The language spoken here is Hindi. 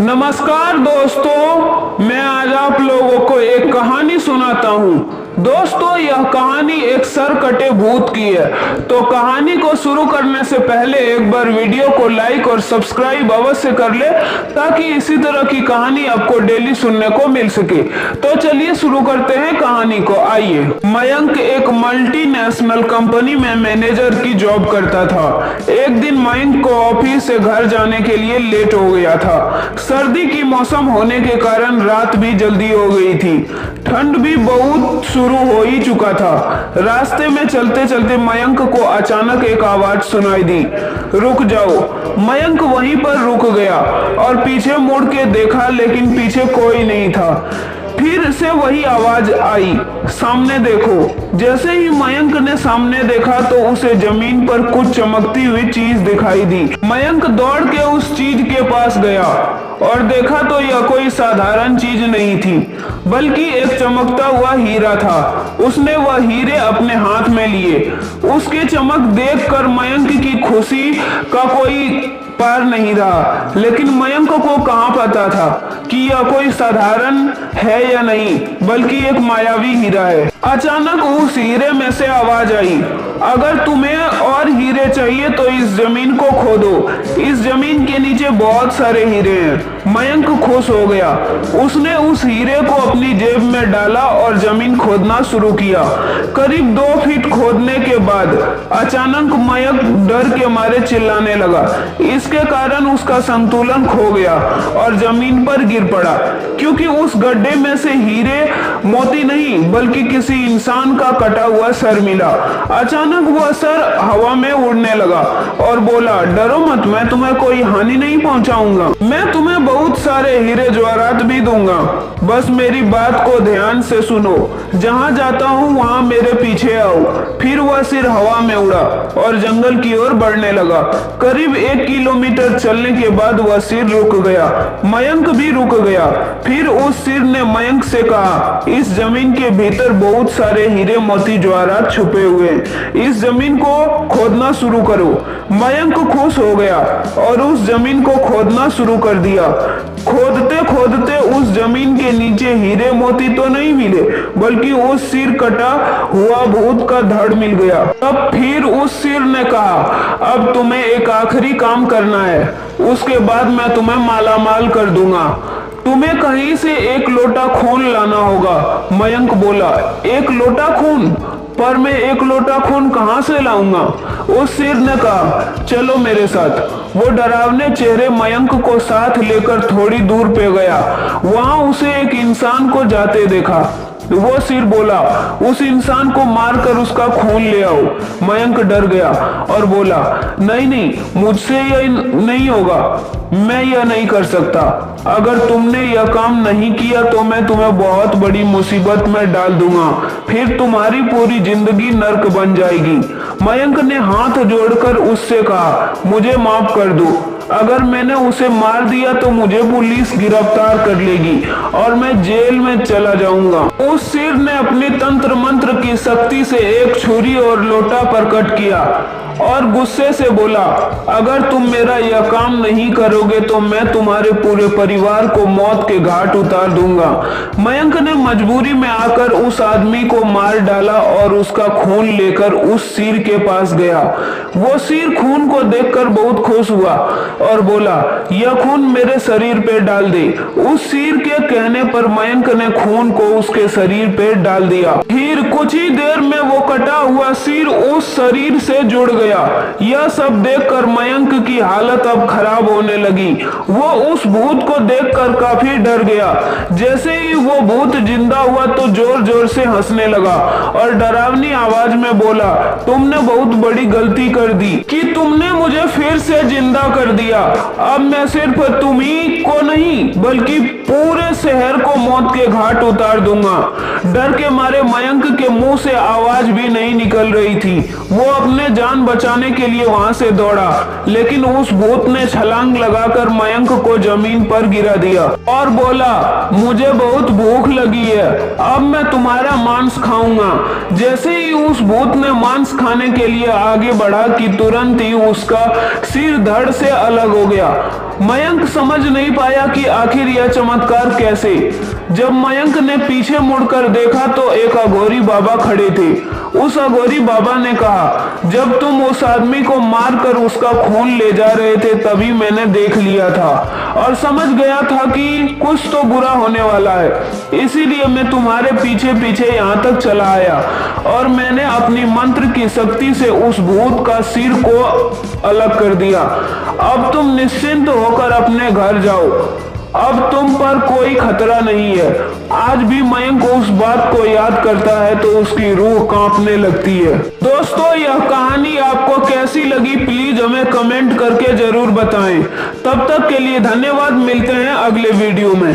नमस्कार दोस्तों, मैं आज आप लोगों को एक कहानी सुनाता हूँ। दोस्तों, यह कहानी एक सर कटे भूत की है। तो कहानी को शुरू करने से पहले एक बार वीडियो को लाइक और सब्सक्राइब अवश्य कर ले, ताकि इसी तरह की कहानी आपको डेली सुनने को मिल सके। तो चलिए शुरू करते हैं कहानी को। आइए। मयंक एक मल्टीनेशनल कंपनी में मैनेजर की जॉब करता था। एक दिन मयंक को ऑफिस से घर जाने के लिए लेट हो गया था। सर्दी की मौसम होने के कारण रात भी जल्दी हो गई थी। ठंड भी बहुत शुरू हो ही चुका था। रास्ते में चलते चलते मयंक को अचानक एक आवाज सुनाई दी, रुक जाओ। मयंक वहीं पर रुक गया और पीछे मुड़ के देखा, लेकिन पीछे कोई नहीं था। फिर से वही आवाज आई, सामने देखो। जैसे ही मयंक ने सामने देखा तो उसे जमीन पर कुछ चमकती हुई चीज दिखाई दी। मयंक दौड़ के उस चीज के पास गया और देखा तो यह कोई साधारण चीज नहीं थी, बल्कि एक चमकता हुआ हीरा था। उसने वह हीरे अपने हाथ में लिए। उसके चमक देखकर मयंक की खुशी का कोई पार नहीं रहा। लेकिन मयंक को कहाँ पता था कि यह कोई साधारण है या नहीं, बल्कि एक मायावी हीरा है। अचानक उस हीरे में से आवाज आई, अगर तुम्हें और हीरे चाहिए तो इस जमीन को खोदो। इस जमीन के नीचे बहुत सारे हीरे हैं। मयंक खुश हो गया। उसने उस हीरे को अपनी जेब में डाला और जमीन खोदना शुरू किया। करीब 2 फीट खोदने के बाद अचानक मयंक डर के मारे चिल्लाने लगा। इसके कारण उसका संतुलन खो गया और जमीन पर गिर पड़ा, क्योंकि उस गड्ढे में से हीरे मोती नहीं बल्कि किसी इंसान का कटा हुआ सर मिला। अचानक वह सर हवा में उड़ने लगा और बोला, डरो मत, मैं तुम्हें कोई हानि नहीं पहुंचाऊंगा। मैं तुम्हें बहुत सारे हीरे जवाहरात भी दूंगा, बस मेरी बात को ध्यान से सुनो। जहां जाता हूं वहां मेरे पीछे आओ। फिर वह सिर हवा में उड़ा और जंगल की ओर बढ़ने लगा। करीब 1 किलोमीटर चलने के बाद वह सिर रुक गया। मयंक भी रुक गया। फिर उस सिर ने मयंक से कहा, इस जमीन के भीतर बहुत सारे हीरे मोती जवाहरात छुपे हुए हैं। इस जमीन को खोदना शुरू करो। मयंक खुश हो गया और उस जमीन को खोदना शुरू कर दिया। खोदते खोदते उस जमीन के नीचे हीरे मोती तो नहीं मिले, बल्कि उस सिर कटा हुआ भूत का धड़ मिल गया। तब फिर उस सिर ने कहा, अब तुम्हें एक आखिरी काम करना है, उसके बाद मैं तुम्हें मालामाल कर दूंगा। तुम्हें कहीं से 1 लोटा खून लाना होगा। मयंक बोला, 1 लोटा खून? पर मैं 1 लोटा खून कहां से लाऊंगा? उस सिर ने कहा, चलो मेरे साथ। वो डरावने चेहरे मयंक को साथ लेकर थोड़ी दूर पे गया। वहां उसे एक इंसान को जाते देखा। वो सिर बोला, उस इंसान को मारकर उसका खून ले आओ। मयंक डर गया और बोला, नहीं नहीं, मुझसे यह नहीं होगा, मैं यह नहीं कर सकता। अगर तुमने यह काम नहीं किया तो मैं तुम्हें बहुत बड़ी मुसीबत में डाल दूंगा, फिर तुम्हारी पूरी जिंदगी नर्क बन जाएगी। मयंक ने हाथ जोड़कर उससे कहा, मुझे माफ कर दो। अगर मैंने उसे मार दिया तो मुझे पुलिस गिरफ्तार कर लेगी और मैं जेल में चला जाऊंगा। उस सिर ने अपनी तंत्र मंत्र की शक्ति से एक छुरी और लोटा प्रकट किया और गुस्से से बोला, अगर तुम मेरा यह काम नहीं करोगे तो मैं तुम्हारे पूरे परिवार को मौत के घाट उतार दूंगा। मयंक ने मजबूरी में आकर उस आदमी को मार डाला और उसका खून लेकर उस सिर के पास गया। वो सिर खून को देखकर बहुत खुश हुआ और बोला, यह खून मेरे शरीर पे डाल दे। उस सिर के कहने पर मयंक ने खून को उसके शरीर पे डाल दिया। फिर कुछ ही देर में वो कटा हुआ सिर उस शरीर से जुड़ गया। यह सब देखकर मयंक की हालत अब खराब होने लगी। वो उस भूत को देखकर काफी डर गया। जैसे ही वो भूत जिंदा हुआ तो जोर जोर से हंसने लगा और डरावनी आवाज में बोला, तुमने बहुत बड़ी गलती कर दी कि तुमने मुझे फिर से जिंदा कर दिया। अब मैं सिर्फ तुम ही को नहीं बल्कि पूरे शहर को मौत के घाट उतार दूंगा। डर के मारे मयंक के मुंह से आवाज भी नहीं निकल रही थी। वो अपने जान बचाने के लिए वहां से दौड़ा, लेकिन उस भूत ने छलांग लगाकर मयंक को जमीन पर गिरा दिया और बोला, मुझे बहुत भूख लगी है, अब मैं तुम्हारा मांस खाऊंगा। जैसे ही उस भूत ने मांस खाने के लिए आगे बढ़ा कि तुरंत ही उसका सिर धड़ से अलग हो गया। मयंक समझ नहीं पाया कि आखिर यह चमत्कार कैसे। जब मयंक ने पीछे मुड़कर देखा तो एक अघोरी बाबा खड़े थे। उस अघोरी बाबा ने कहा, जब तुम उस आदमी को मारकर उसका खून ले जा रहे थे तभी मैंने देख लिया था और समझ गया था कि कुछ तो बुरा होने वाला है, इसीलिए मैं तुम्हारे पीछे पीछे यहाँ तक चला आया और मैंने अपनी मंत्र की शक्ति से उस भूत का सिर को अलग कर दिया। अब तुम निश्चिंत होकर अपने घर जाओ, अब तुम पर कोई खतरा नहीं है। आज भी मयंक उस बात को याद करता है तो उसकी रूह कांपने लगती है। दोस्तों, यह कहानी आपको कैसी लगी प्लीज हमें कमेंट करके जरूर बताएं। तब तक के लिए धन्यवाद, मिलते हैं अगले वीडियो में।